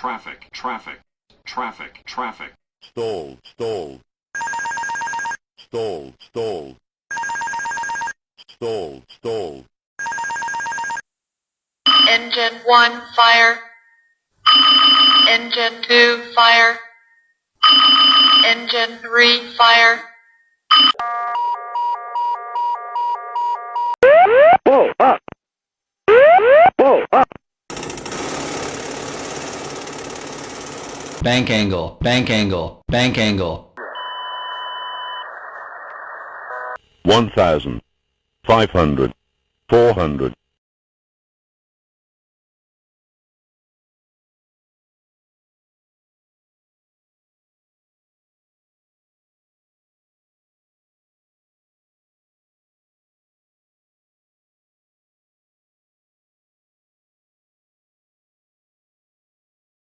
traffic, traffic, traffic, traffic. Stall, stall. Stall, stall. Stall, stall. Engine 1, fire. Engine 2, fire. Engine 3, fire. Whoa, up. Whoa, up. Bank angle, bank angle, bank angle. 1,000. 500. 400.